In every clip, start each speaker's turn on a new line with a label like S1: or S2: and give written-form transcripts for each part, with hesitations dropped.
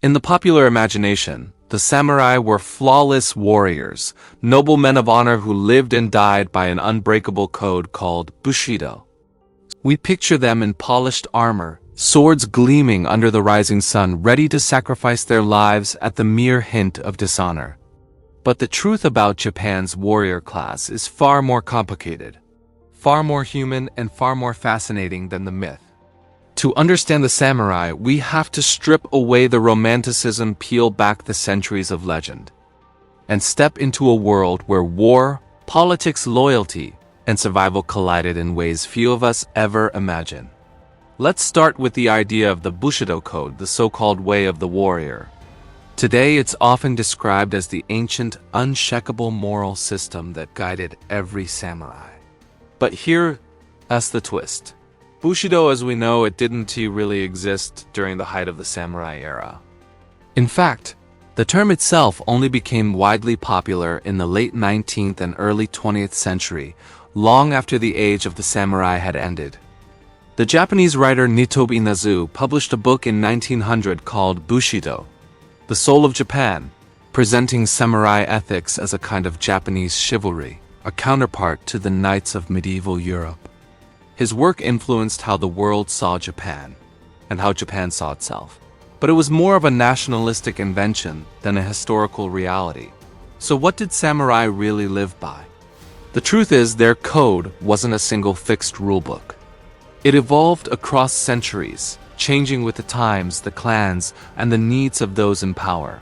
S1: In the popular imagination, the samurai were flawless warriors, noble men of honor who lived and died by an unbreakable code called Bushido. We picture them in polished armor, swords gleaming under the rising sun, ready to sacrifice their lives at the mere hint of dishonor. But the truth about Japan's warrior class is far more complicated, far more human, and far more fascinating than the myth. To understand the samurai, we have to strip away the romanticism, peel back the centuries of legend, and step into a world where war, politics, loyalty, and survival collided in ways few of us ever imagine. Let's start with the idea of the Bushido code, the so-called way of the warrior. Today, it's often described as the ancient, unshakable moral system that guided every samurai. But here's the twist. Bushido, as we know it, didn't really exist during the height of the samurai era. In fact, the term itself only became widely popular in the late 19th and early 20th century, long after the age of the samurai had ended. The Japanese writer Nitobe Inazu published a book in 1900 called Bushido, The Soul of Japan, presenting samurai ethics as a kind of Japanese chivalry, a counterpart to the knights of medieval Europe. His work influenced how the world saw Japan, and how Japan saw itself. But it was more of a nationalistic invention than a historical reality. So what did samurai really live by? The truth is, their code wasn't a single fixed rulebook. It evolved across centuries, changing with the times, the clans, and the needs of those in power.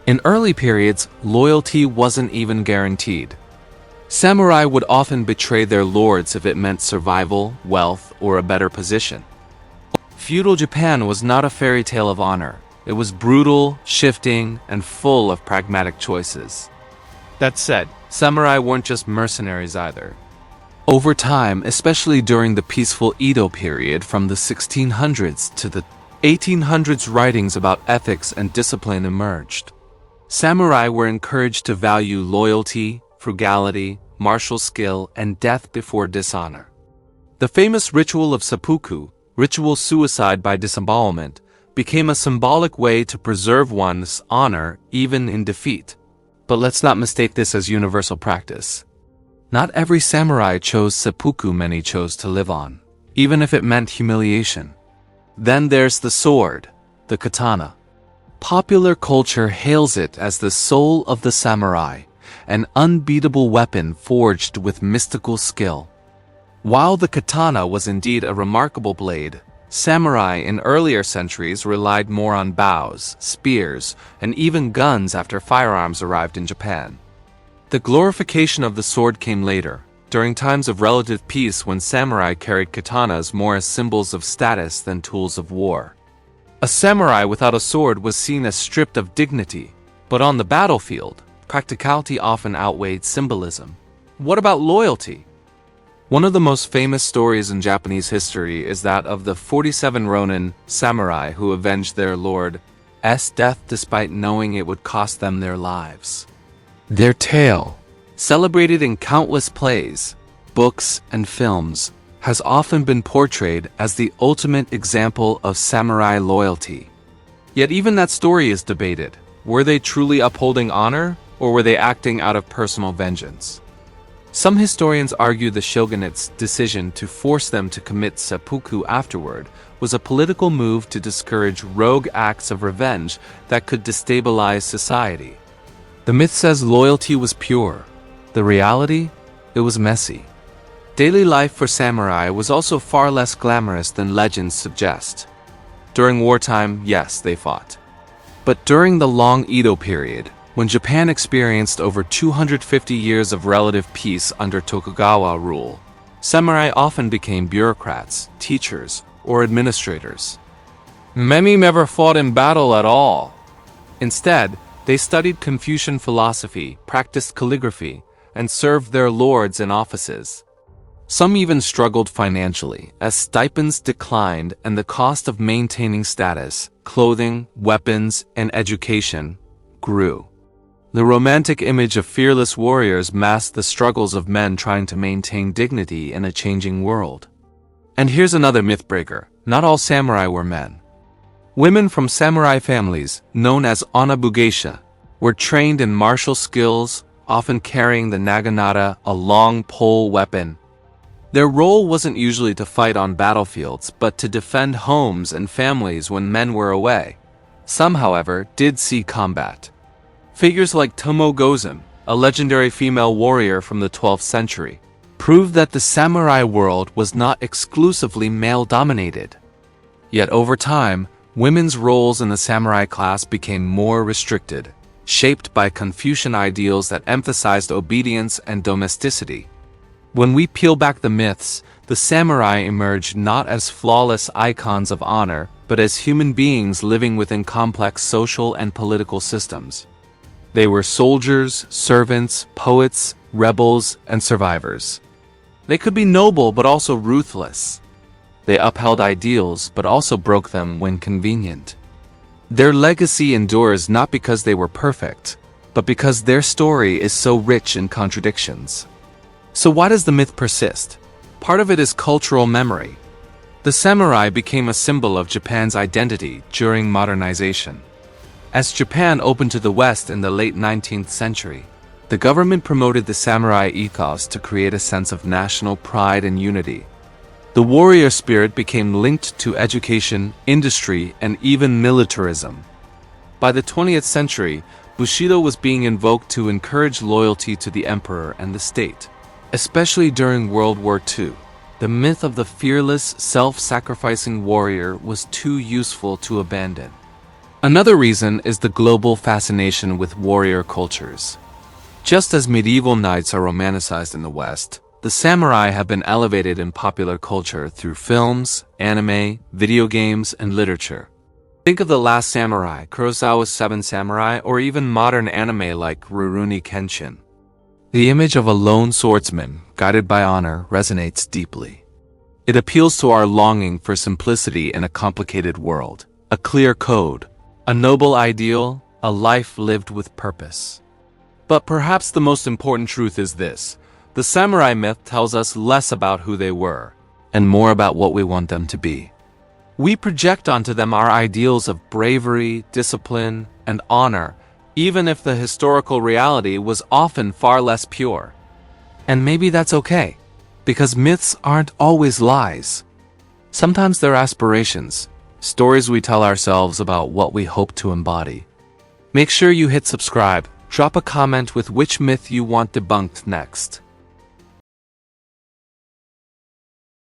S1: In early periods, loyalty wasn't even guaranteed. Samurai would often betray their lords if it meant survival, wealth, or a better position. Feudal Japan was not a fairy tale of honor. It was brutal, shifting, and full of pragmatic choices. That said, samurai weren't just mercenaries either. Over time, especially during the peaceful Edo period from the 1600s to the 1800s, writings about ethics and discipline emerged. Samurai were encouraged to value loyalty, frugality, martial skill, and death before dishonor. The famous ritual of seppuku, ritual suicide by disembowelment, became a symbolic way to preserve one's honor even in defeat. But let's not mistake this as universal practice. Not every samurai chose seppuku. Many chose to live on, even if it meant humiliation. Then there's the sword, the katana. Popular culture hails it as the soul of the samurai, an unbeatable weapon forged with mystical skill. While the katana was indeed a remarkable blade, samurai in earlier centuries relied more on bows, spears, and even guns after firearms arrived in Japan. The glorification of the sword came later, during times of relative peace when samurai carried katanas more as symbols of status than tools of war. A samurai without a sword was seen as stripped of dignity, but on the battlefield, practicality often outweighed symbolism. What about loyalty? One of the most famous stories in Japanese history is that of the 47 Ronin samurai who avenged their lord's death despite knowing it would cost them their lives. Their tale, celebrated in countless plays, books, and films, has often been portrayed as the ultimate example of samurai loyalty. Yet even that story is debated. Were they truly upholding honor, or were they acting out of personal vengeance? Some historians argue the shogunate's decision to force them to commit seppuku afterward was a political move to discourage rogue acts of revenge that could destabilize society. The myth says loyalty was pure. The reality? It was messy. Daily life for samurai was also far less glamorous than legends suggest. During wartime, yes, they fought. But during the long Edo period, when Japan experienced over 250 years of relative peace under Tokugawa rule, samurai often became bureaucrats, teachers, or administrators. Many never fought in battle at all. Instead, they studied Confucian philosophy, practiced calligraphy, and served their lords in offices. Some even struggled financially, as stipends declined and the cost of maintaining status, clothing, weapons, and education grew. The romantic image of fearless warriors masked the struggles of men trying to maintain dignity in a changing world. And here's another myth breaker. Not all samurai were men. Women from samurai families, known as onabugeisha, were trained in martial skills, often carrying the naginata, a long pole weapon. Their role wasn't usually to fight on battlefields, but to defend homes and families when men were away. Some, however, did see combat. Figures like Tomo Gozen, a legendary female warrior from the 12th century, proved that the samurai world was not exclusively male-dominated. Yet over time, women's roles in the samurai class became more restricted, shaped by Confucian ideals that emphasized obedience and domesticity. When we peel back the myths, the samurai emerged not as flawless icons of honor, but as human beings living within complex social and political systems. They were soldiers, servants, poets, rebels, and survivors. They could be noble but also ruthless. They upheld ideals but also broke them when convenient. Their legacy endures not because they were perfect, but because their story is so rich in contradictions. So why does the myth persist? Part of it is cultural memory. The samurai became a symbol of Japan's identity during modernization. As Japan opened to the West in the late 19th century, the government promoted the samurai ethos to create a sense of national pride and unity. The warrior spirit became linked to education, industry, and even militarism. By the 20th century, Bushido was being invoked to encourage loyalty to the emperor and the state. Especially during World War II, the myth of the fearless, self-sacrificing warrior was too useful to abandon. Another reason is the global fascination with warrior cultures. Just as medieval knights are romanticized in the West, the samurai have been elevated in popular culture through films, anime, video games, and literature. Think of The Last Samurai, Kurosawa's Seven Samurai, or even modern anime like Rurouni Kenshin. The image of a lone swordsman, guided by honor, resonates deeply. It appeals to our longing for simplicity in a complicated world, a clear code, a noble ideal, a life lived with purpose. But perhaps the most important truth is this: the samurai myth tells us less about who they were, and more about what we want them to be. We project onto them our ideals of bravery, discipline, and honor, even if the historical reality was often far less pure. And maybe that's okay, because myths aren't always lies. Sometimes they're aspirations, stories we tell ourselves about what we hope to embody. Make sure you hit subscribe, drop a comment with which myth you want debunked next.